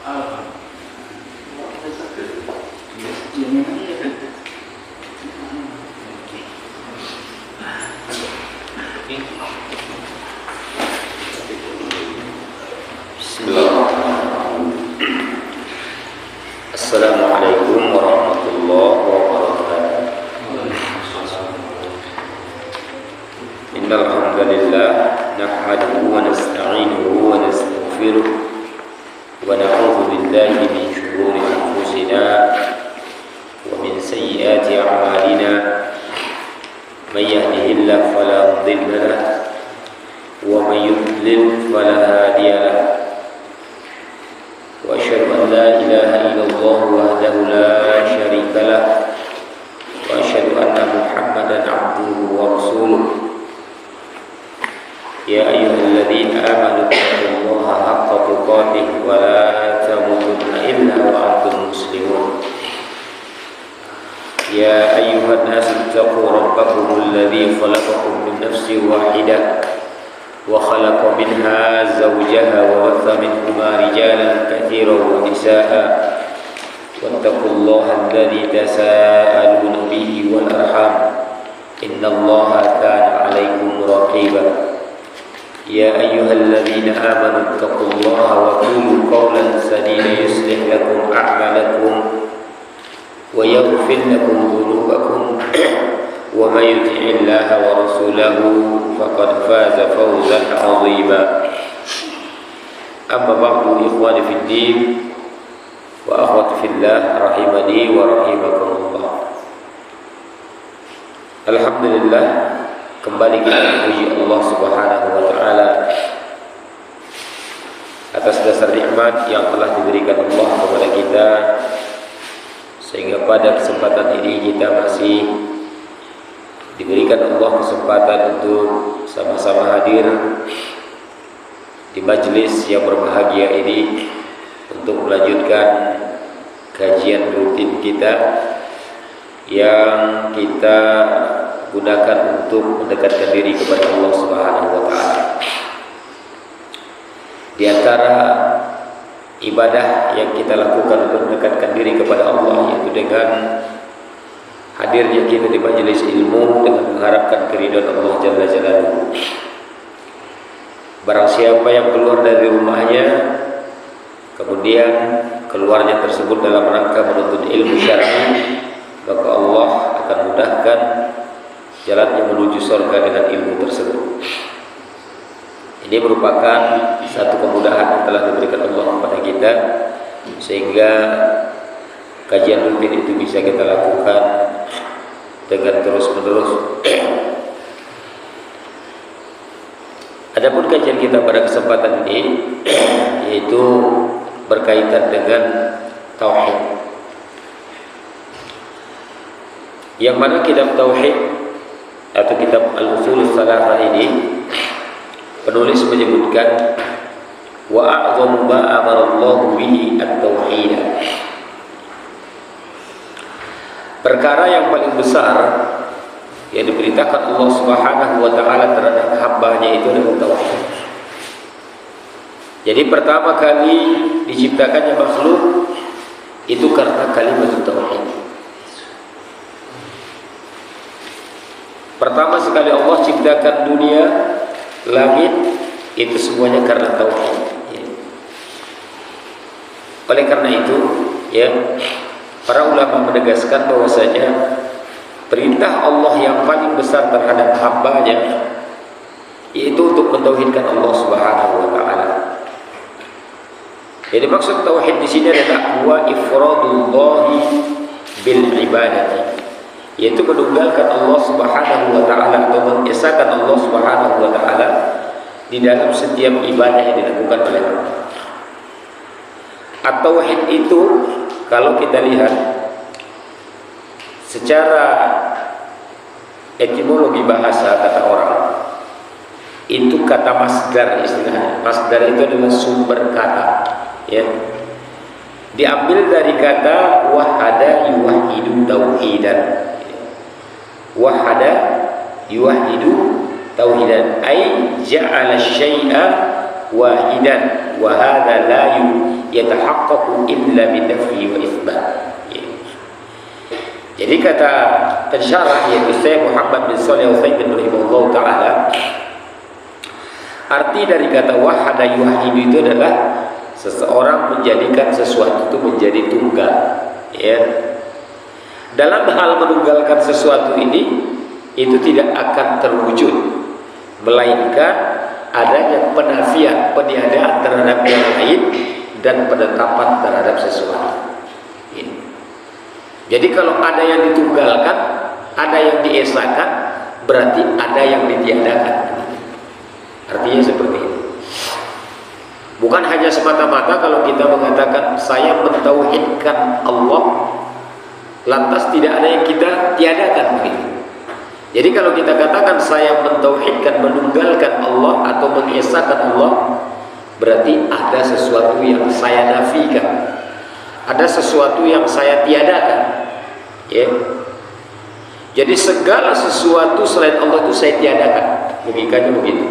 Assalamualaikum warahmatullahi wabarakatuh. Innal hamdalillah nahmaduhu wa nasta'inuhu wa nastaghfiruh wa na'udzu billahi min shururi anfusina wa min sayyiati a'malina. May yahdihillahu fala mudilla lahu wa may yudlil fala hadiya lahu. وأشهد أن لا إله إلا الله وحده لا شريك له وأشهد أن محمدا عبده ورسوله يا أيها الذين آمنوا اتقوا الله حق تقاته ولا تموتن إلا وأنتم مسلمون يا أيها الناس اتقوا ربكم الذي خلقكم من نفس واحدة وخلق منها زوجها وبث منهما رجالا كثيرا ونساء واتقوا الله الذي تساءلون به والأرحام إن الله كان عليكم رقيبا يا أيها الذين آمنوا اتقوا الله وقولوا قولا سديدا يصلح لكم أعمالكم ويغفر لكم ذنوبكم ومن يطع الله ورسوله فقد فاز فوزا عظيما أما بعد إخواني في الدين وأخواتي في الله رحمني ورحمكم الله. Alhamdulillah, kembali kita memuji Allah Subhanahu wa taala atas dasar nikmat yang telah diberikan Allah kepada kita, sehingga pada kesempatan ini kita masih diberikan Allah kesempatan untuk sama-sama hadir di majelis yang berbahagia ini untuk melanjutkan kajian rutin kita yang kita gunakan untuk mendekatkan diri kepada Allah Subhanahu wa taala. Di antara ibadah yang kita lakukan untuk mendekatkan diri kepada Allah yaitu dengan hadirnya kita di majelis ilmu dengan mengharapkan keridhaan Allah Jalla Jalaluhu. Barang siapa yang keluar dari rumahnya, kemudian keluarnya tersebut dalam rangka menuntut ilmu syar'i, maka Allah akan mudahkan jalannya menuju surga dengan ilmu tersebut. Ini merupakan satu kemudahan yang telah diberikan Allah kepada kita, sehingga kajian rutin itu bisa kita lakukan dengan terus-menerus. Adapun kajian kita pada kesempatan ini yaitu berkaitan dengan tauhid. Yang mana kitab tauhid atau kitab Al-Ushul Tsalatsah ini penulis menyebutkan wa a'dhamu ma amara Allah bihi at-tauhid. Perkara yang paling besar yang diberitakan Allah Subhanahu wa taala terhadap hamba-Nya itu adalah tauhid. Jadi pertama kali diciptakannya makhluk itu karena kalimat tauhid. Pertama sekali Allah ciptakan dunia, langit, itu semuanya karena tauhid. Oleh karena itu, ya, para ulama menegaskan bahwasanya perintah Allah yang paling besar terhadap hamba-Nya yaitu untuk mentauhidkan Allah Subhanahu wa taala. Jadi maksud tauhid di sini adalah wa ifradullahi bil ibadati, yaitu menunggalkan Allah Subhanahu wa taala atau mengesahkan Allah Subhanahu wa taala di dalam setiap ibadah yang dilakukan oleh hamba. At-tauhid itu kalau kita lihat secara etimologi bahasa kata orang, itu kata masdar istilahnya. Masdar itu adalah sumber kata, ya. Diambil dari kata wahada yuwahidu tauhidan. Wahada yuwahidu tauhidan ay ja'ala syai'a wahidan wa hadha yatahaqqaqu illa binafyi wa itsbat. Jadi kata pensyarah yaitu Syekh Muhammad bin Shalih Al-Utsaimin rahimahullah taala, arti dari kata wahada yuwahidu itu adalah seseorang menjadikan sesuatu itu menjadi tunggal, ya. Dalam hal menunggalkan sesuatu ini itu tidak akan terwujud, melainkan adanya penafian, peniadaan terhadap yang lain dan penetapan terhadap sesuatu. Jadi kalau ada yang ditunggalkan, ada yang diesakan, berarti ada yang ditiadakan. Artinya seperti itu. Bukan hanya semata-mata kalau kita mengatakan saya mentauhidkan Allah, lantas tidak ada yang kita tiadakan begitu. Jadi kalau kita katakan saya mentauhidkan, menunggalkan Allah atau mengesahkan Allah, berarti ada sesuatu yang saya nafikan, ada sesuatu yang saya tiadakan, ya. Jadi segala sesuatu selain Allah itu saya tiadakan. Logikanya begitu.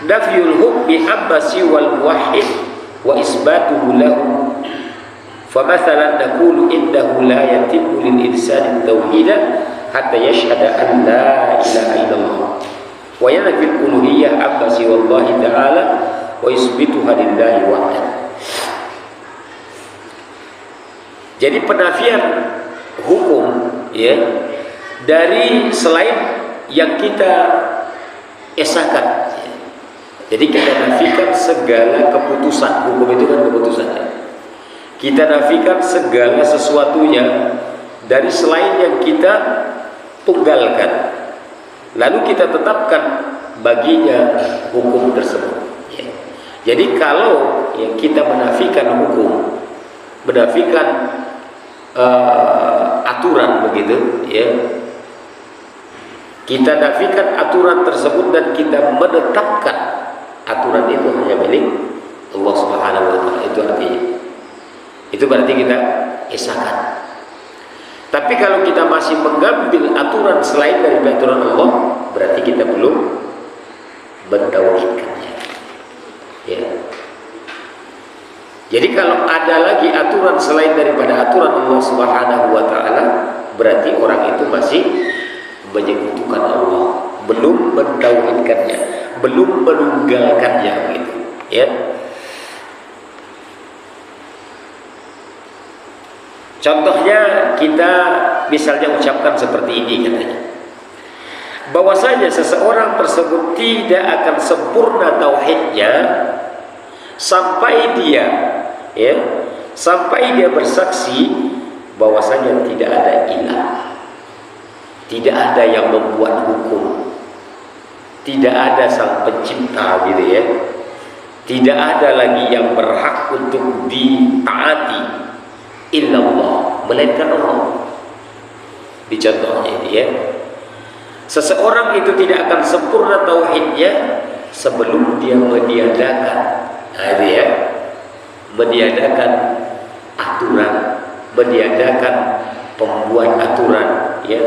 Nafyul hukmi amma siwal muwahhid wa isbatuhu lahu. Famathalan naqulu innahu la yatimmu lil insani tauhidan hatta yashhada an la ilaha illallah wa yanfil uluhiyyah amma siwallahi ta'ala wa yusbituha lillahi wahdahu. Jadi penafian hukum, ya, dari selain yang kita esahkan. Jadi kita nafikan segala keputusan. Hukum itu kan keputusannya. Kita nafikan segala sesuatunya dari selain yang kita tunggalkan, lalu kita tetapkan baginya hukum tersebut, ya. Jadi kalau ya, kita menafikan hukum, menafikan aturan begitu, ya, kita nafikan aturan tersebut dan kita menetapkan aturan itu hanya milik Allah Subhanahu wa taala, itu artinya. Itu berarti kita esahkan. Tapi kalau kita masih mengambil aturan selain dari aturan Allah, berarti kita belum mentauhidkannya, ya. Jadi kalau ada lagi aturan selain daripada aturan Allah Subhanahu wa taala, berarti orang itu masih menyekutukan Allah, belum mentauhidkannya, belum menunggalkannya, gitu, ya. Contohnya kita misalnya ucapkan seperti ini katanya, bahwasanya seseorang tersebut tidak akan sempurna tauhidnya sampai dia, ya, sampai dia bersaksi bahwasanya tidak ada ilah, tidak ada yang membuat hukum, tidak ada sang pencipta, gitu ya, tidak ada lagi yang berhak untuk ditaati illallah, melainkan Allah. Di contohnya ini, ya, seseorang itu tidak akan sempurna tauhidnya sebelum dia meniadakan, nah itu ya, meniadakan aturan, meniadakan pembuat aturan, ya,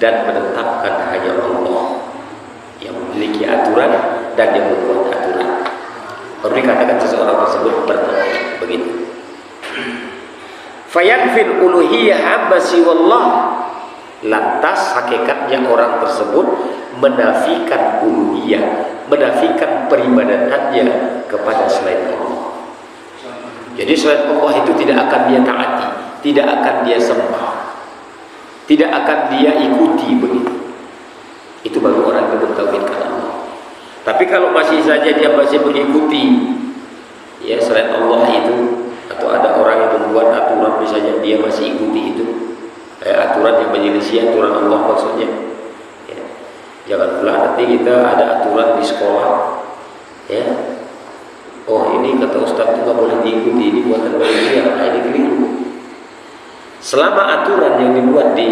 dan menetapkan hanya Allah yang memiliki aturan dan yang membuat aturan. Baru dikatakan seseorang tersebut bertauhid, begitu. Fayanfil uluhiyah amma siwallah, lantas hakikatnya orang tersebut menafikan uluhiyah, menafikan peribadatannya kepada selain Allah. Jadi selain Allah itu tidak akan dia taati, tidak akan dia sembah, tidak akan dia ikuti, begitu. Itu baru orang yang mentauhidkan Allah. Tapi kalau masih saja dia masih mengikuti, ya, selain Allah itu, atau ada orang yang membuat aturan misalnya dia masih ikuti itu, aturan yang menyelisih aturan Allah maksudnya, ya. Jangan pula nanti kita ada aturan di sekolah, ya, oh ini kata Ustaz itu nggak boleh diikuti, ini buatan manusia, nah ini keliru. Selama aturan yang dibuat di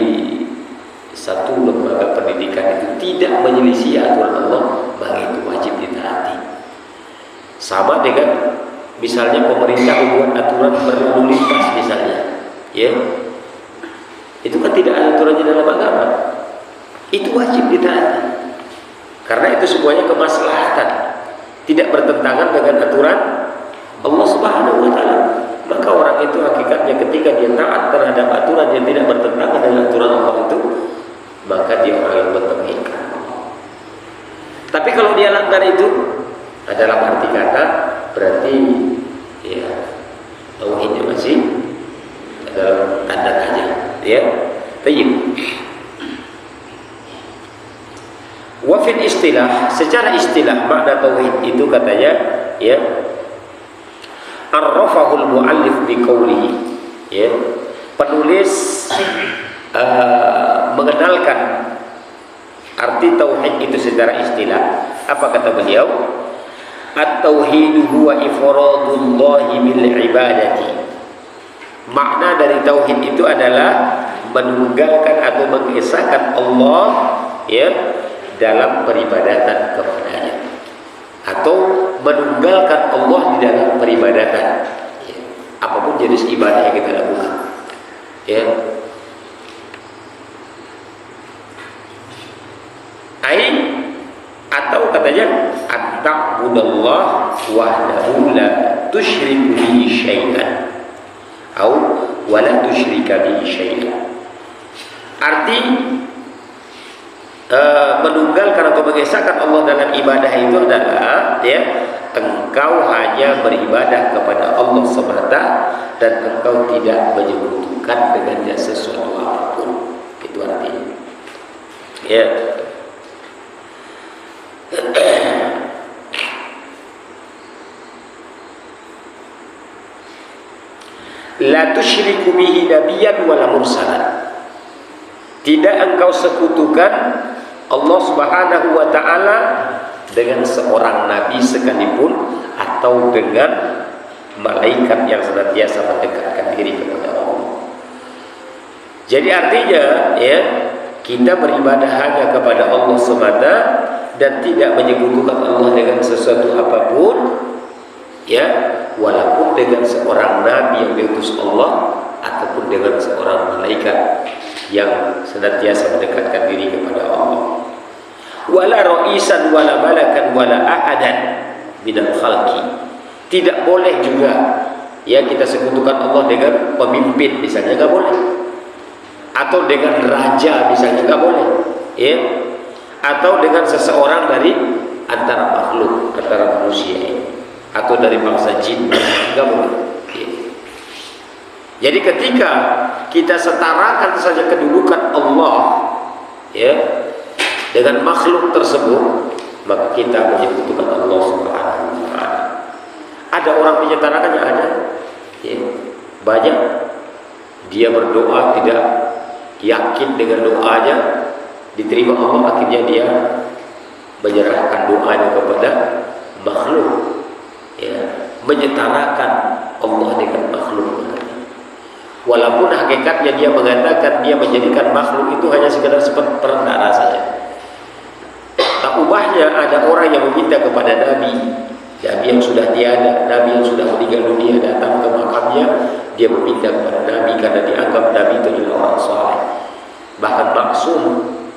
satu lembaga pendidikan itu tidak menyelisih aturan Allah, maka itu wajib ditaati. Sama dengan misalnya pemerintah membuat aturan berlalu lintas misalnya, ya, itu kan tidak ada aturannya dalam agama, itu wajib ditaati karena itu semuanya kemaslahatan, tidak bertentangan dengan aturan dia taat terhadap aturan yang tidak bertentangan dengan aturan Allah itu, maka dia orang yang mentauhidkan. Tapi kalau dia langgar itu, adalah arti kata berarti ya tauhidnya masih dalam tanda tanya, ya. Tayyib. Wa fil istilah, secara istilah makna tauhid itu katanya, ya, arrafahul muallif biqaulihi, ya, penulis mengenalkan arti tauhid itu secara istilah. Apa kata beliau? At-tauhidu huwa ifradullahi bil ibadati. Makna dari tauhid itu adalah menunggalkan atau mengesahkan Allah, ya, dalam peribadatan kepadanya, atau menunggalkan Allah di dalam peribadatan, ya, apapun jenis ibadah yang kita lakukan, ya. Atau katanya at-ta'budallah wahdahu la tusyriku bihi syai'an atau wa la tusyrika bihi syai'an. Arti menunggalkan atau mengesahkan Allah dalam ibadah itu adalah, ya, engkau hanya beribadah kepada Allah semata dan engkau tidak menyekutukan dengannya sesuatu apapun. Itu artinya, ya. La tusyriku bihi nabiyyan wala mursalan. Tidak engkau sekutukan Allah Subhanahu wa taala dengan seorang nabi sekalipun atau dengan malaikat yang senantiasa mendekatkan diri kepada Allah. Jadi artinya, ya, kita beribadah hanya kepada Allah semata dan tidak menyekutukan Allah dengan sesuatu apapun, ya, walaupun dengan seorang nabi yang diutus Allah ataupun dengan seorang malaikat yang senantiasa mendekatkan diri kepada Allah. Wala ra'isan wala malakan wala ahadan minal khalqi. Tidak boleh juga, ya, kita sekutukan Allah dengan pemimpin misalnya, enggak boleh. Atau dengan raja misalnya, enggak boleh, ya. Atau dengan seseorang dari antara makhluk, antara manusia ini, atau dari bangsa jin, enggak boleh, ya. Jadi ketika kita setarakan saja kedudukan Allah, ya, dengan makhluk tersebut, maka kita menyekutukan Allah Subhanahu wa taala. Ada orang menyetarakannya, ada, ya, banyak. Dia berdoa tidak yakin dengan doanya diterima Allah, akhirnya dia menyerahkan doanya kepada makhluk, ya, menyetarakan Allah dengan makhluk. Walaupun hakikatnya dia mengatakan dia menjadikan makhluk itu hanya sekedar seperti perantara saja. Tak ubahnya ada orang yang meminta kepada Nabi yang sudah tiada, Nabi yang sudah meninggal dunia, datang ke makamnya, dia meminta kepada Nabi karena dianggap Nabi itu adalah orang saleh, bahkan maksum,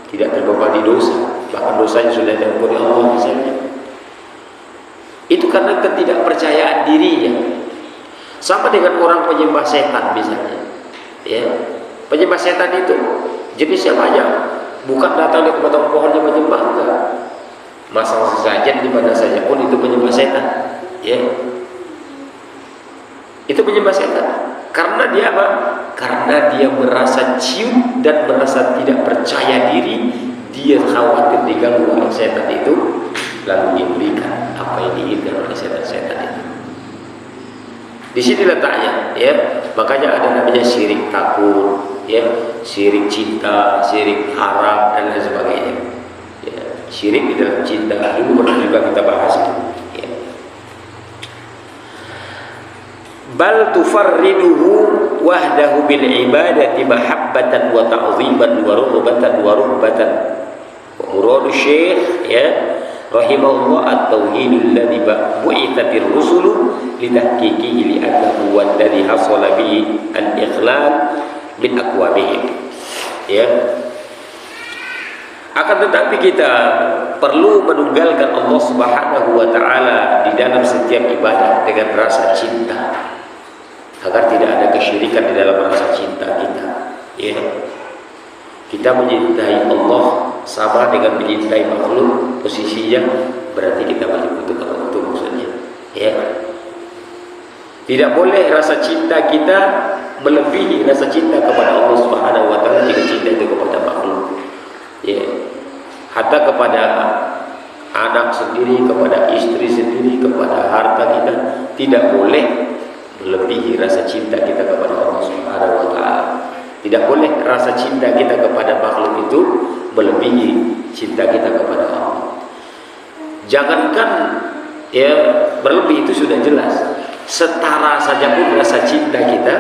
tidak terbebani dosa, bahkan dosanya sudah diampuni Allah misalnya. Itu karena ketidakpercayaan dirinya. Sama dengan orang penyembah setan misalnya, ya. Penyembah setan itu jenisnya banyak, bukan datang di kepada pohon yang menyembah, enggak. Masang sesajen di mana saja pun itu penyembah setan, ya. Itu penyembah setan. Karena dia apa? Karena dia merasa ciut dan merasa tidak percaya diri. Dia khawatir diganggu oleh setan itu, lalu dia berikan apa yang diinginkan oleh setan-setan itu. Di sini letaknya, ya. Makanya ada namanya syirik takut, ya, syirik cinta, syirik harap, dan lain sebagainya. Ya, syirik di dalam cinta dulu pernah juga kita bahas itu, ya. Bal tufarriduhu wahdahu bil ibadati mahabbatan wa ta'ziman wa rughbatan wa ruhbatan. Wa muradu Syekh, ya, rahimahullah at-tauhidul ladzi bu'itsatir rusulu litahqiqihi li'annahu alladzi hasala bihi al-ikhlal min aqwamihim, ya. Akan tetapi kita perlu menunggalkan Allah Subhanahu wa taala di dalam setiap ibadah dengan rasa cinta. agar tidak ada kesyirikan di dalam rasa cinta kita. Ya. Kita mencintai Allah sama dengan mencintai makhluk, posisinya berarti kita menyekutukan Allah, itu maksudnya. Ya. Tidak boleh rasa cinta kita melebihi rasa cinta kepada Allah Subhanahu wa taala jika cinta itu kepada makhluk. Ya. Hatta kepada anak sendiri, kepada istri sendiri, kepada harta kita tidak boleh melebihi rasa cinta kita kepada Allah Subhanahu wa taala. Tidak boleh rasa cinta kita kepada makhluk itu melebihi cinta kita kepada Allah. Jangankan ya berlebih, itu sudah jelas. Setara saja pun rasa cinta kita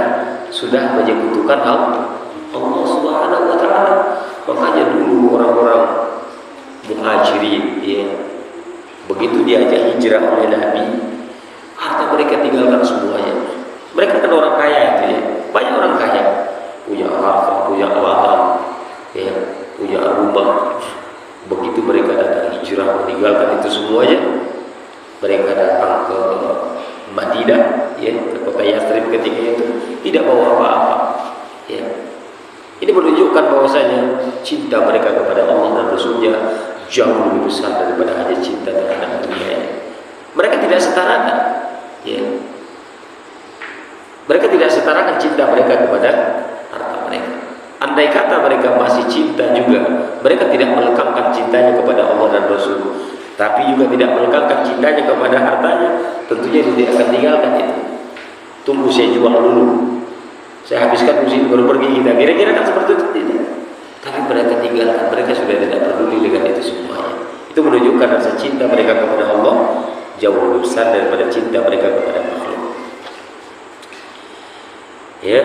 sudah menyekutukan Allah Subhanahu wa taala. Makanya dulu orang-orang Muhajirin, ya, begitu diajak hijrah oleh Nabi, harta mereka tinggalkan semuanya. Mereka kan orang kaya itu, ya, banyak orang kaya, punya harta, punya ladang, ya, punya rumah. Begitu mereka datang hijrah meninggalkan itu semuanya, mereka datang ke Madinah, ya, ke kota Yathrib ketika itu tidak bawa apa-apa. Ya. Ini menunjukkan bahwasanya cinta mereka kepada Allah dan Rasulnya jauh lebih besar daripada hanya cinta terhadap dunia. Mereka tidak setarakan, ya. Mereka tidak setarakan cinta mereka kepada harta mereka. Andai kata mereka masih cinta juga, mereka tidak melekangkan cintanya kepada Allah dan Rasul, tapi juga tidak melekangkan cintanya kepada hartanya. Tentunya dia akan tinggalkan itu. Tunggu saya jual dulu, saya habiskan musim baru pergi kita. Kira-kira kan seperti itu tidak. Tapi mereka tinggalkan, mereka sudah tidak peduli dengan itu semuanya. Itu menunjukkan rasa cinta mereka kepada Allah jauh lebih besar daripada cinta mereka kepada makhluk. Ya,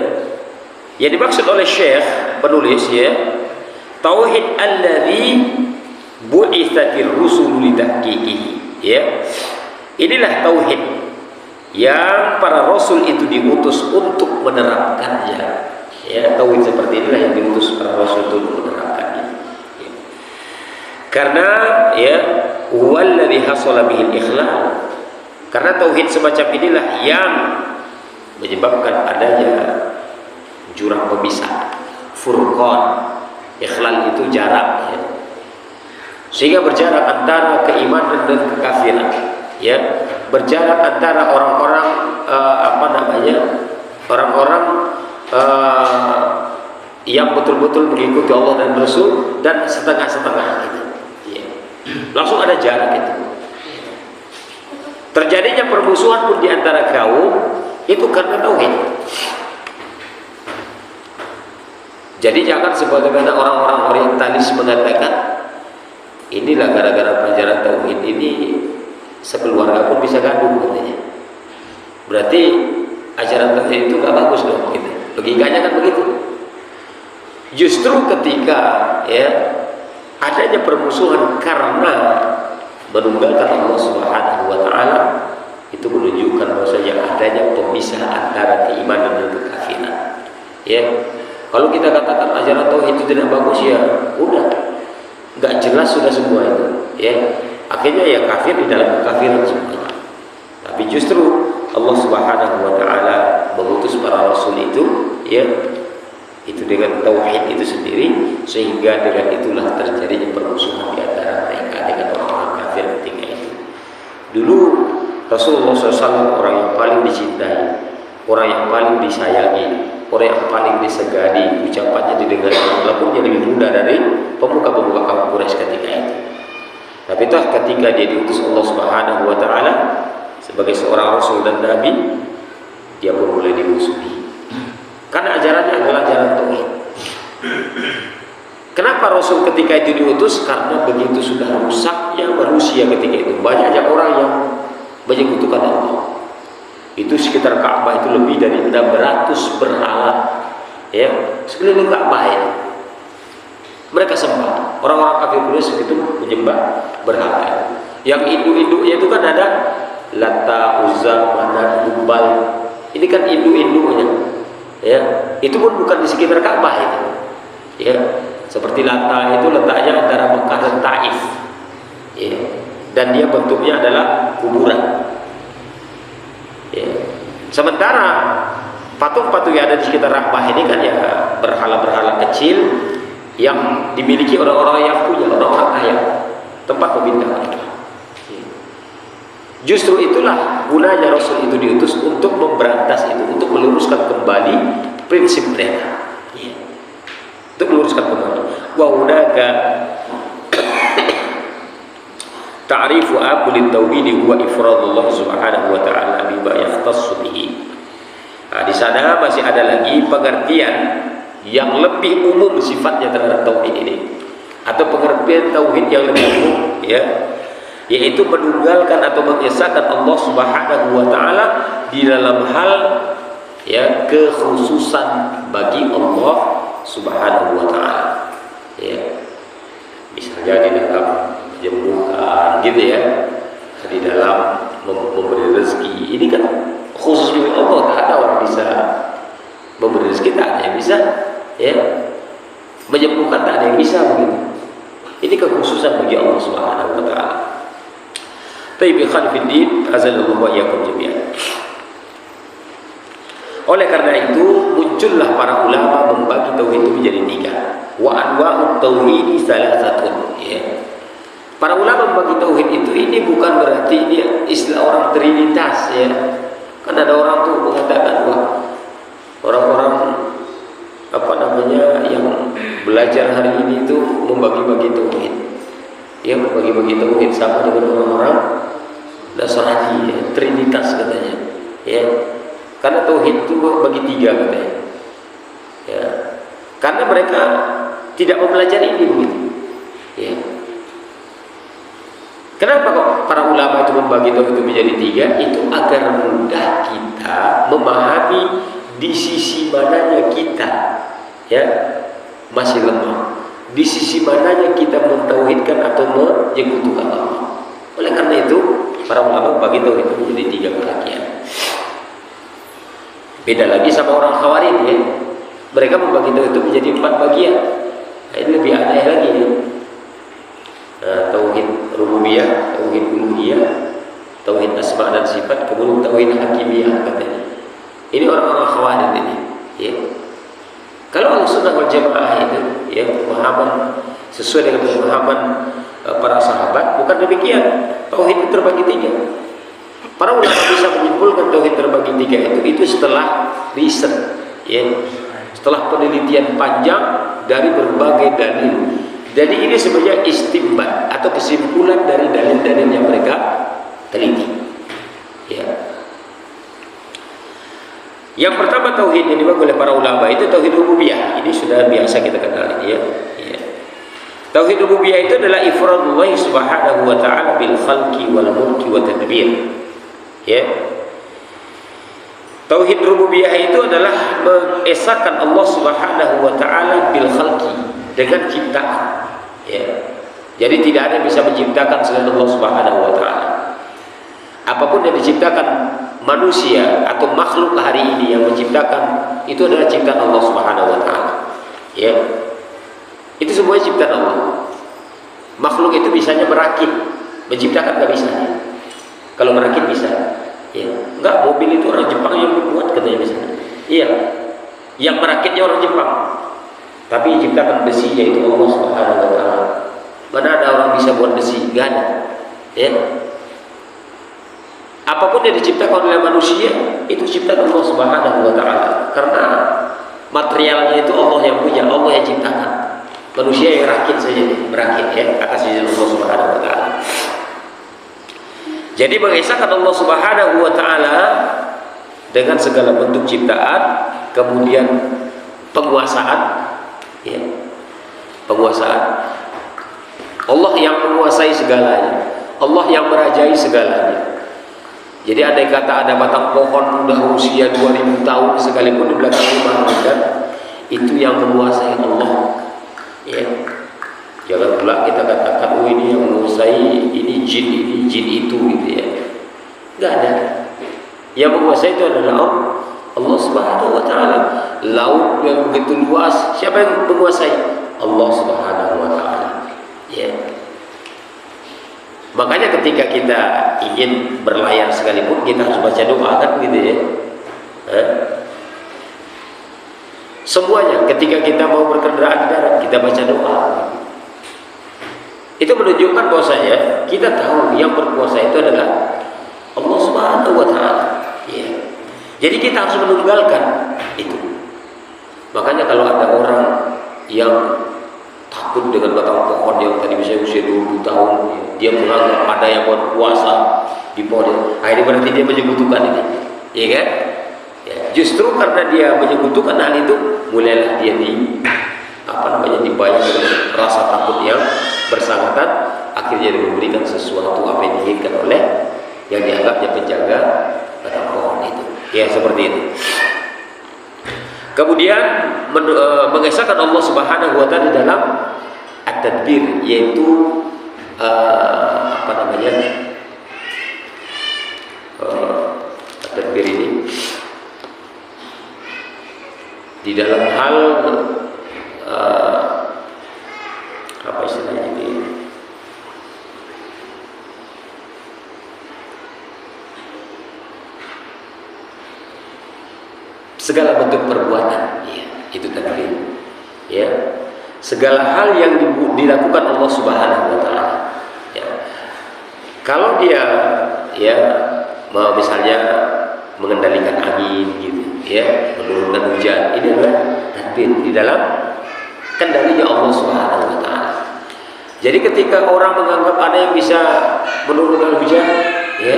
yang dimaksud oleh Syekh penulis, ya, tauhid alladzi bu'itsatir rusul li tahqiqihi. Ya, inilah tauhid yang para rasul itu diutus untuk menerapkannya. Ya, tauhid seperti inilah yang diutus para rasul itu untuk menerapkannya. Ya. Karena ya huwallazi hasala bihil ikhlal. Karena tauhid semacam inilah yang menyebabkan adanya jurang pemisah, furqan. Ikhlal itu jarak, ya. Sehingga berjarak antara keimanan dan kekafiran, ya, berjarak antara orang-orang orang-orang yang betul-betul mengikuti Allah dan Rasul dan setengah-setengah gitu. Ya. Langsung ada jarak itu. Terjadinya permusuhan pun di antara kaum itu karena tauhid. Jadi jangan sebagaimana orang-orang orientalis mengatakan, inilah gara-gara pelajaran tauhid ini sekeluarga pun bisa gaduh katanya. Berarti ajaran tauhid itu gak bagus dong gitu. Logikanya kan begitu. Justru ketika ya adanya permusuhan karena menunggalkan Allah Subhanahu wa taala, itu menunjukkan bahwasanya adanya pemisah antara keimanan dan kekafiran. Ya. Kalau kita katakan ajaran tauhid itu tidak bagus, ya udah, nggak jelas sudah semua itu, ya. Akhirnya ya kafir di dalam kekafiran semua. Tapi justru Allah Subhanahu wa taala mengutus para rasul itu, ya, itu dengan tauhid itu sendiri, sehingga dengan itulah terjadinya permusuhan di antara mereka dengan orang-orang kafir ketika itu. Dulu Rasulullah SAW orang yang paling dicintai, orang yang paling disayangi, orang yang paling disegani, ucapannya didengar, walaupun dia lebih muda dari pemuka-pemuka kaum Quraisy ketika itu. Tapi toh ketika dia diutus Allah Subhanahu wa taala sebagai seorang rasul dan nabi, dia pun mulai dimusuhi. Karena ajarannya adalah ajaran tauhid. Kenapa Rasul ketika itu diutus? Karena begitu sudah rusaknya manusia ketika itu. Banyak aja orang yang menyekutukan Allah. Itu sekitar Ka'bah itu lebih dari 600 berhala, ya, sekeliling Ka'bah ya. Mereka sembah. Orang-orang kafir Quraisy itu menyembah berhala. Yang induk-induknya itu kan ada Lata, Uzza, Manat, Hubal. Ini kan induk-induknya, ya. Itu pun bukan di sekitar Ka'bah itu, ya. Seperti Lata itu letaknya antara Mekah dan Taif, ya. Dan dia bentuknya adalah kuburan. Ya. Sementara Patung-patung yang ada di sekitar Ka'bah ini kan ya berhala-berhala kecil yang dimiliki orang-orang yang punya, orang-orang kaya, tempat pemindahan. Justru itulah gunanya Rasul itu diutus untuk memberantas itu, untuk meluruskan kembali prinsip mereka. Untuk meluruskan kembali. Wa hunaka ta'rifu amul tauhid huwa ifradullah subhanahu wa ta'ala bima yahtassu bihi. Nah, di sana masih ada lagi pengertian yang lebih umum sifatnya terhadap tauhid ini, atau pengertian tauhid yang lebih umum, ya, yaitu menunggalkan atau mengesahkan Allah Subhanahu wa taala di dalam hal ya kekhususan bagi Allah Subhanahu wa taala. Ya. Misalnya di dalam menyembuhkan gitu ya, di dalam memberi rezeki. Ini kan khusus milik Allah, tak ada orang bisa memberi rezeki, tak ada yang bisa ya menyembuhkan, tak ada yang bisa begitu. Ini kekhususan bagi Allah Subhanahu wa taala. Tayyib khalfiddin azallahu wa iyyakum jami'an. Oleh karena itu muncullah para ulama membagi tauhid itu menjadi 3. Wa anwa'ut tauhid salasatun, ya. Para ulama membagi tauhid itu ini bukan berarti ini istilah orang trinitas ya. Kan ada orang tuh mengatakan wah orang-orang apa namanya yang belajar hari ini itu membagi-bagi tauhid. Ya, membagi-bagi tauhid sama dengan orang-orang Nasrani ya, trinitas katanya. Ya. Karena tauhid itu bagi 3 katanya. Ya. Karena mereka tidak mempelajari ini begitu. Ya. Kenapa kok para ulama itu membagi tauhid itu menjadi 3? Itu agar mudah kita memahami di sisi mananya kita ya masih lemah, di sisi mananya kita mentauhidkan atau menyekutukan Allah. Oleh karena itu para ulama bagi tauhid itu menjadi 3 bagian. Beda lagi sama orang Khawarij ya. Mereka membagi tauhid itu menjadi 4 bagian. Nah, ini lebih aneh lagi ya. Nah, tauhid rububiyah, tauhid uluhiyah, tauhid asma dan sifat, kemudian tauhid hakimiyah katanya. Ini orang-orang Khawarij ini, ya. Kalau Ahlussunnah wal Jamaah itu, ya, pemahaman sesuai dengan pemahaman para sahabat, bukan demikian. Tauhid itu terbagi 3. Para ulama bisa menyimpulkan tauhid terbagi 3 itu setelah riset, ya, setelah penelitian panjang dari berbagai dalil. Jadi ini sebenarnya istimbat atau kesimpulan dari dalil-dalil yang mereka teliti. Ya. Yang pertama tauhid yang dibagi oleh para ulama itu tauhid rububiyah. Ini sudah biasa kita kenal ya. Ya. Tauhid rububiyah itu adalah ifradullah subhanahu wa ta'ala bil khalqi wal mulki wa tadbir. Ya. Tauhid rububiyah itu adalah mengesahkan Allah Subhanahu wa ta'ala bil khalqi, dengan ciptaan. Ya. Jadi tidak ada yang bisa menciptakan selain Allah Subhanahu wa ta'ala. Apapun yang diciptakan manusia atau makhluk hari ini yang menciptakan itu adalah ciptaan Allah Subhanahu wa ta'ala. Ya. Itu semuanya ciptaan Allah. Makhluk itu bisanya merakit, menciptakan nggak bisa. Kalau merakit bisa. Ya. Enggak, mobil itu orang Jepang yang membuat katanya misalnya. Iya. Yang merakitnya orang Jepang. Tapi ciptakan besinya itu Allah Subhanahu wa ta'ala. Mana ada orang bisa buat besi? Enggak ada. Ya. Apapun yang diciptakan oleh manusia itu ciptaan Allah Subhanahu wa ta'ala. Karena materialnya itu Allah yang punya, Allah yang ciptakan. Manusia yang rakit saja, merakit ya atas izin Allah Subhanahu wa ta'ala. Jadi mengesahkan Allah Subhanahu wa ta'ala dengan segala bentuk ciptaan, kemudian penguasaan. Ya, penguasaan Allah yang menguasai segalanya, Allah yang merajai segalanya. Jadi andai kata ada batang pohon sudah usia 2000 tahun sekalipun di belakang rumah Anda, itu yang menguasai Allah. Ya. Jangan pula kita katakan oh ini yang menguasai, ini jin itu gitu ya. Enggak ada. Yang menguasai itu adalah Allah Subhanahu wa ta'ala. Laut yang begitu luas, siapa yang menguasai? Allah Subhanahu wa ta'ala. Ya. Makanya ketika kita ingin berlayar sekalipun kita harus baca doa kan gitu ya. Semuanya, ketika kita mau berkendaraan di darat, kita baca doa. Itu menunjukkan bahwasanya kita tahu yang berkuasa itu adalah Allah Subhanahu wa Ta'ala. Ya. Jadi kita harus menunggalkan itu. Makanya kalau ada orang yang takut dengan batang pohon yang tadi bisa usia 20 tahun, dia menganggap ada yang berkuasa di pohon. Ini berarti dia menyekutukan ini, ya kan? Ya, justru karena dia menyekutukan hal itu, mulailah dia dibayar dengan rasa takut yang bersangkutan, akhirnya dia memberikan sesuatu apa yang diinginkan oleh yang dianggapnya penjaga batang pohon itu. Ya, seperti itu. Kemudian mengesahkan Allah Subhanahu wa Ta'ala dalam at-tadbir, yaitu at-tadbir ini di dalam hal apa istilahnya ini, segala bentuk perbuatan, ya, itu tadbir. Ya, segala hal yang dilakukan Allah Subhanahu wa Ta'ala. Ya. Kalau dia misalnya mengendalikan angin gitu, ya, menurunkan hujan, ini adalah tadbir di dalam kendalinya Allah Subhanahu wa Ta'ala. Jadi ketika orang menganggap ada yang bisa menurunkan hujan, ya,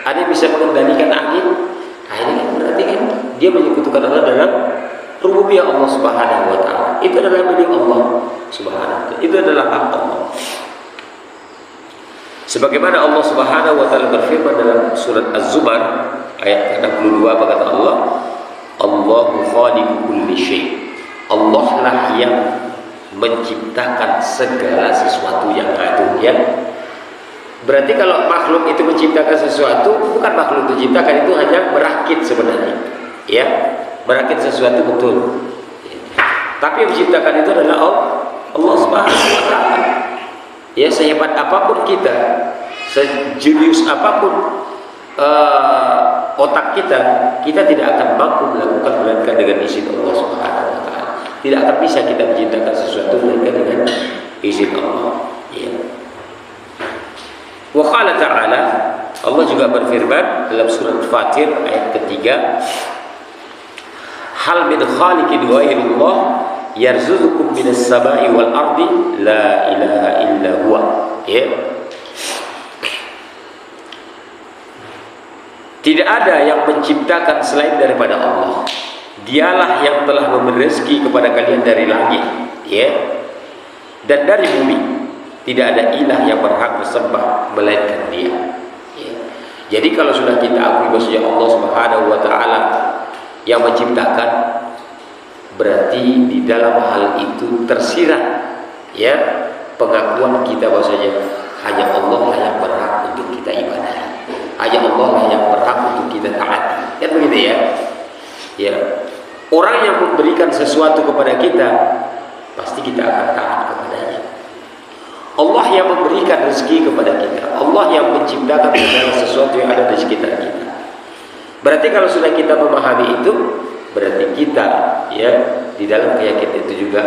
ada yang bisa mengendalikan angin, ini kan berarti kan dia menyekutukan Allah dalam rububiyah Allah Subhanahu wa Ta'ala. Itu adalah milik Allah Subhanahu wa Ta'ala. Itu adalah hak Allah. Sebagaimana Allah Subhanahu wa Ta'ala berfirman dalam surat Az-Zumar ayat 62, berkata Allah, Allahu khaliqu kulli syai'. Allah lah yang menciptakan segala sesuatu yang ada, ya. Berarti kalau makhluk itu menciptakan sesuatu, bukan makhluk itu menciptakan, itu hanya merakit sebenarnya, ya, merakit sesuatu betul. Tapi yang menciptakan itu adalah Allah Subhanahu wa Ta'ala. Ya, sehebat apapun kita, sejenius apapun otak kita tidak akan mampu melakukan melainkan dengan izin Allah Subhanahu wa Ta'ala. Tidak akan bisa kita menciptakan sesuatu melainkan dengan izin Allah. Ya. Wa qala ta'ala, Allah juga berfirman dalam surat Fatir ayat ketiga, hal min khaliqin ghairullah yarzuqukum minas sama'i wal ardi la ilaha illa huwa. Ya. Tidak ada yang menciptakan selain daripada Allah. Dialah yang telah memberi rezeki kepada kalian dari langit, ya, dan dari bumi. Tidak ada ilah yang berhak disembah melainkan Dia. Ya. Jadi kalau sudah kita akui bahwa Allah Subhanahu wa Ta'ala yang menciptakan, berarti di dalam hal itu tersirat, ya, pengakuan kita bahwasanya hanya Allah lah yang berhak untuk kita ibadahi. Hanya Allah lah yang berhak untuk kita taati. Kan begitu, ya? Ya. Orang yang memberikan sesuatu kepada kita, pasti kita akan taat kepadanya. Allah yang memberikan rezeki kepada kita, Allah yang menciptakan segala sesuatu yang ada di sekitar kita. Berarti kalau sudah kita memahami itu, berarti kita, ya, di dalam keyakinan itu juga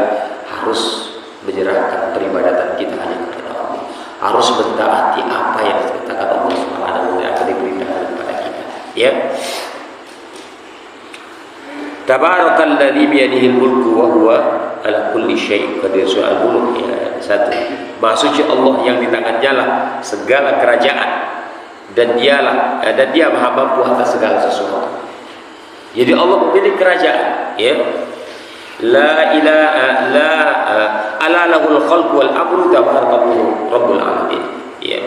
harus menyerahkan peribadatan kita hanya kepada Allah. Harus mentaati apa yang dikatakan Allah Subhanahu wa Ta'ala, apa diperintahkan kepada kita. Ya. Tabarakalladzi biyadihil mulku wa huwa ala kulli syai'in qadir. Surah Al-Mulk ya, 1. Maha suci Allah yang di tangannya lah segala kerajaan, dan Dia Maha mampu atas segala sesuatu. Jadi Allah memiliki kerajaan, ya. La ilaha ala lahul khalqu wal amru tabarakallahu rabbul alamin. Ya.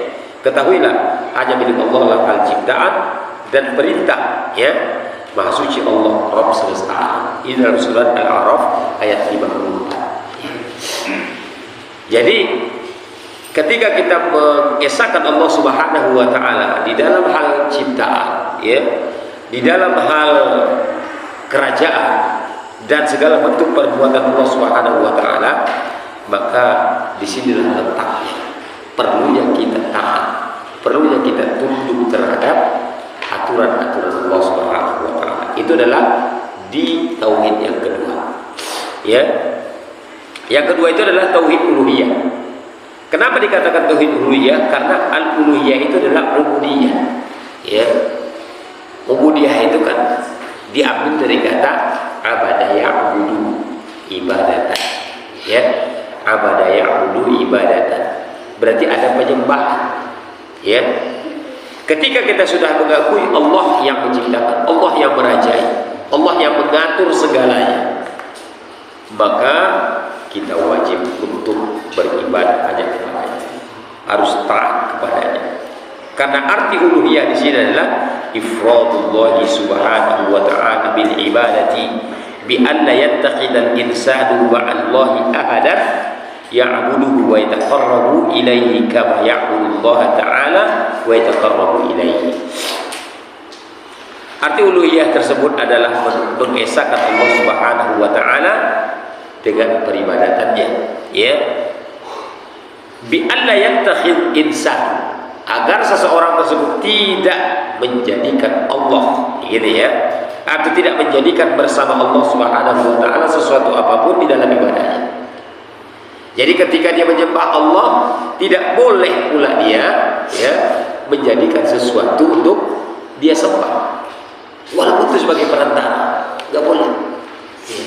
Ketahuilah hanya milik Allah lah hal ciptaan dan perintah, ya. Maha suci Allah Rabb semesta alam. Ini dalam surat Al-A'raf ayat 54. Jadi ketika kita mengesahkan Allah Subhanahu wa Ta'ala di dalam hal ciptaan, ya, di dalam hal kerajaan dan segala bentuk perbuatan Allah Subhanahu wa Ta'ala, maka di sinilah letaknya perlunya kita taat, perlunya kita tunduk terhadap aturan-aturan Allah Subhanahu wa Ta'ala. Itu adalah di tauhid yang kedua. Ya. Yang kedua itu adalah tauhid uluhiyah. Kenapa dikatakan tauhid uluhiyah? Karena al-uluhiyah itu adalah ubudiyah. Ya. Ubudiyah itu kan diambil dari kata abada ya'budu ibadatan. Ya. Abada ya'budu ibadatan. Berarti ada penyembahan. Ya. Ketika kita sudah mengakui Allah yang menciptakan, Allah yang merajai, Allah yang mengatur segalanya, maka kita wajib untuk beribadah hanya kepadanya, harus taat kepadanya. Karena arti uluhiyah di sini adalah ifradullah subhanahu wa ta'ala bil ibadati bi an la yattakhidal insanu ma'allahi ahadan ya'buduhu wa yataqarrabu ilaihi kama ya'budu Allah ta'ala wa yataqarrabu ilaihi. Arti uluhiyah tersebut adalah mengesahkan Allah Subhanahu wa ta'ala dengan peribadatannya, ya. Bi alla yattakhid insan, agar seseorang tersebut tidak menjadikan Allah, gitu ya, atau tidak menjadikan bersama Allah Subhanahu wa ta'ala sesuatu apapun di dalam ibadahnya. Jadi ketika dia menyembah Allah, tidak boleh pula dia, ya, menjadikan sesuatu untuk dia sembah, walaupun itu sebagai perantara, nggak boleh. Ya.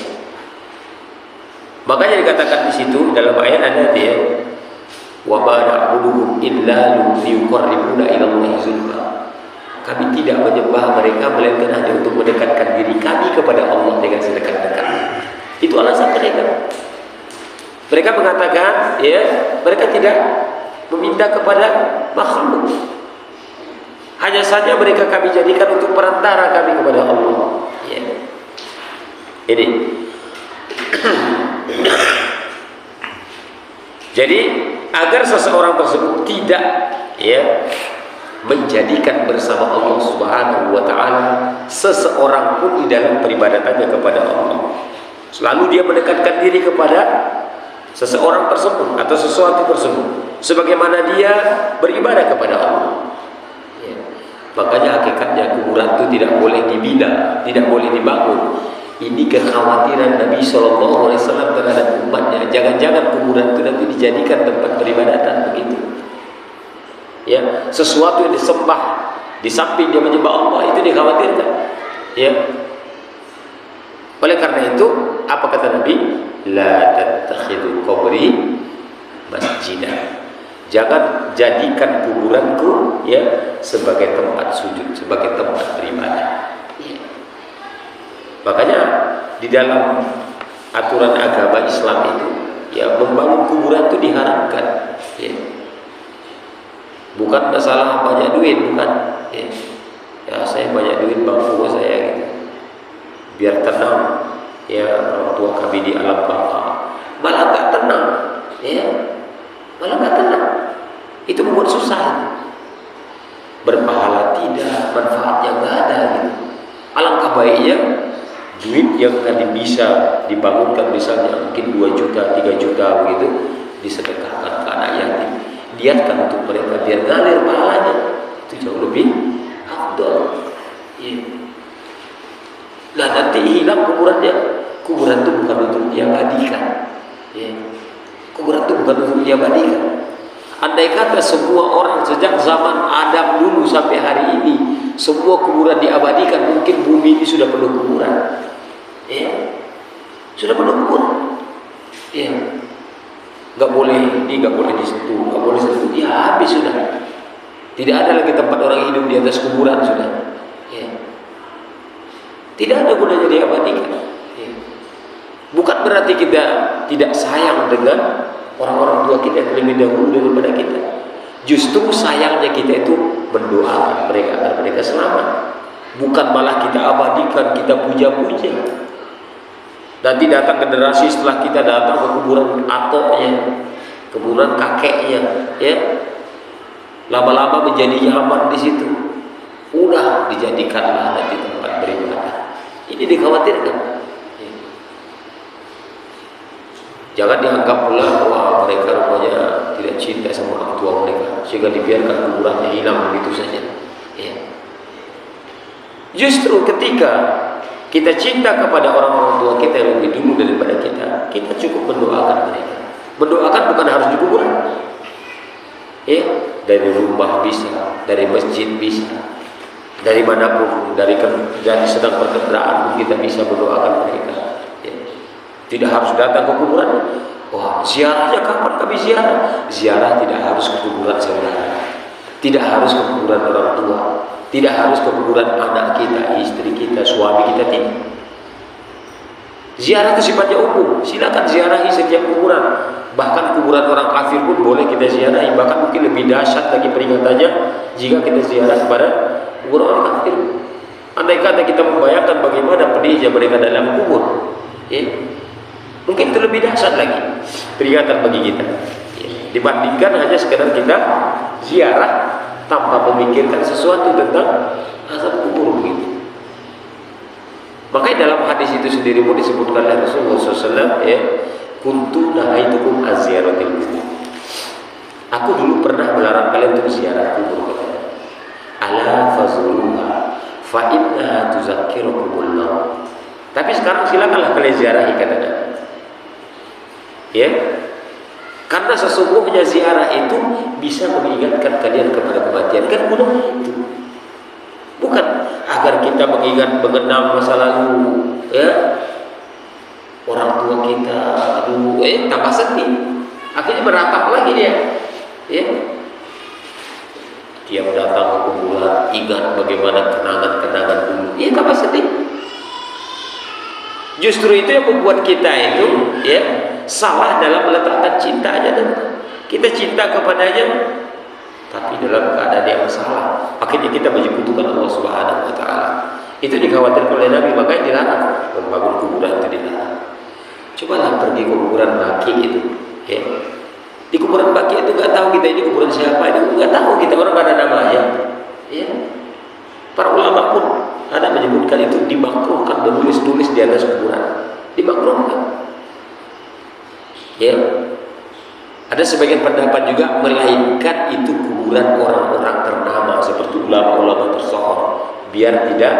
Makanya dikatakan di situ dalam ayat ada dia, wa ma na'buduhum illa liyuqarribuna ila Allahi zulfa. Kami tidak menyembah mereka melainkan hanya untuk mendekatkan diri kami kepada Allah dengan sedekat-dekatnya. Itu alasan mereka. Mereka mengatakan, ya, mereka tidak meminta kepada makhluk. Hanya saja mereka kami jadikan untuk perantara kami kepada Allah. Ya. Ini. Jadi agar seseorang tersebut tidak, ya, menjadikan bersama Allah Subhanahu wa ta'ala seseorang pun di dalam peribadatannya kepada Allah, selalu dia mendekatkan diri kepada seseorang tersebut atau sesuatu tersebut sebagaimana dia beribadah kepada Allah. Ya. Makanya hakikatnya kuburan itu tidak boleh dibina, tidak boleh dibangun. Ini kekhawatiran Nabi SAW terhadap umatnya. Jangan-jangan kuburan itu nanti dijadikan tempat peribadatan, begitu. Ya, sesuatu yang disembah di samping dia menyembah Allah itu dikhawatirkan. Ya. Oleh karena itu, apa kata Nabi? La tattakhidhu qabri masjidan. Jangan jadikan kuburanku, ya, sebagai tempat sujud, sebagai tempat beribadah. Makanya di dalam aturan agama Islam itu, ya, membangun kuburan itu diharamkan. Ya. Bukan masalah banyak duit, bukan. Ya, ya, saya banyak duit bangku saya gitu, biar tenang, ya, orang tua kami di alam baka. Malah nggak tenang, ya, malah nggak tenang. Itu membuat susah. Berpahala tidak, manfaatnya nggak ada gitu. Alangkah baiknya duit yang tadi bisa dibangunkan, misalnya mungkin 2 juta, 3 juta begitu, disedekahkan ke anak yatim, niatkan untuk mereka biar ngalir pahalanya, itu jauh lebih afdal. Ya. Nah, nanti hilang kuburannya. Kuburan itu bukan untuk diabadikan. Ya. Kuburan itu bukan untuk diabadikan. Andai kata semua orang sejak zaman Adam dulu sampai hari ini semua kuburan diabadikan, mungkin bumi ini sudah penuh kuburan. Ya, sudah penuh kuburan. Ya, nggak boleh ini, nggak boleh disentuh, nggak boleh sentuh. Ya, habis sudah. Tidak ada lagi tempat orang hidup di atas kuburan sudah. Ya. Tidak ada gunanya diabadikan. Ya. Bukan berarti kita tidak sayang dengan orang-orang tua kita yang lebih dahulu daripada kita. Justru sayangnya kita itu mendoakan mereka agar mereka selamat. Bukan malah kita abadikan, kita puja-puja. Nanti datang generasi setelah kita datang ke kuburan atoknya, kuburan kakeknya, ya, lama-lama menjadi nyaman di situ. Udah dijadikanlah nanti tempat beribadah. Ini dikhawatirkan. Jangan dianggap pula wah mereka rupanya tidak cinta sama orang tua mereka sehingga dibiarkan kuburannya hilang begitu saja. Ya. Justru ketika kita cinta kepada orang-orang tua kita yang lebih dulu daripada kita cukup mendoakan mereka. Mendoakan bukan harus di kuburan. Ya, dari rumah bisa, dari masjid bisa, dari manapun, dari sedang berkendaraan kita bisa mendoakan mereka. Ya. Tidak harus datang ke kuburan. Wah, ziarahnya kapan kami ziarah? Ziarah tidak harus ke kuburan saudara. Tidak harus ke kuburan orang tua, tidak harus ke kuburan anak kita, istri kita, suami kita, tidak. Ziarah itu sifatnya umum. Silakan ziarahi setiap kuburan. Bahkan kuburan orang kafir pun boleh kita ziarahi. Bahkan mungkin lebih dahsyat lagi peringatannya jika kita ziarah kepada kuburan orang kafir. Andai kata kita membayangkan bagaimana pedihnya mereka dalam kubur, ya, mungkin itu lebih dahsyat lagi peringatan bagi kita. Dibandingkan hanya sekedar kita ziarah tanpa memikirkan sesuatu tentang azab kubur begitu. Makanya dalam hadis itu sendiri pun disebutkan oleh Rasulullah SAW, ya, kuntu nahaitukum az-ziyaratil kubur. Aku dulu pernah melarang kalian untuk ziarah kubur. Ala fazuruha fa innaha tuzakkirukumul maut. Tapi sekarang silakanlah kalian ziarahi, kata Nabi. Ya. Karena sesungguhnya ziarah itu bisa mengingatkan kalian kepada kematian. Kan gunanya itu. Bukan agar kita mengenang masa lalu, ya. Orang tua kita, aduh, tambah sedih. Akhirnya meratap lagi dia. Ya. Tiap datang ke kuburan, ingat bagaimana kenangan-kenangan dulu. Iya, tambah sedih. Justru itu yang membuat kita itu, ya, salah dalam meletakkan cintanya, dan kita cinta kepadanya tapi dalam keadaan yang salah. Akhirnya kita menyekutukan Allah Subhanahu wa taala. Itu dikhawatirkan oleh Nabi, makanya dilarang membangun kuburan, itu dilarang. Cobalah pergi ke kuburan Baqi itu, ya. Di kuburan Baqi itu nggak tahu kita ini kuburan siapa, itu nggak tahu kita, orang nggak ada namanya, ya. Para ulama pun ada menyebutkan itu dimakruhkan menulis-tulis di atas kuburan, dimakruhkan. Ya, ada sebagian pendapat juga melainkan itu kuburan orang-orang ternama seperti ulama-ulama tersohor, biar tidak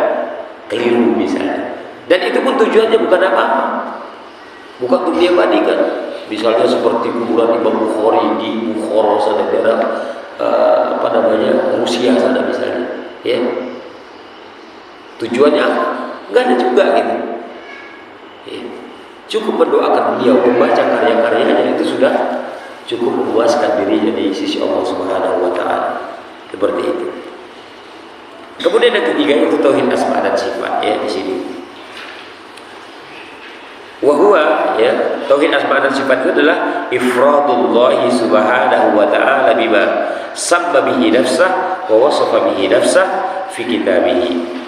keliru misalnya. Dan itu pun tujuannya bukan apa-apa, bukan untuk diabadikan. Misalnya seperti kuburan Imam Bukhari di Bukhara sana, daerah Rusia sana misalnya. Ya, tujuannya nggak ada juga gitu. Ya. Cukup mendoakan beliau, membaca karya-karyanya, itu sudah cukup memuaskan dirinya di sisi Allah Subhanahu wa taala. Seperti itu. Kemudian yang ketiga itu tauhid asma dan sifat, ya, di sini. Wa huwa, ya, tauhid asma dan sifat itu adalah ifradullah Subhanahu wa taala bima sabba bihi nafsah wa wasafa bihi nafsah fi kitabih.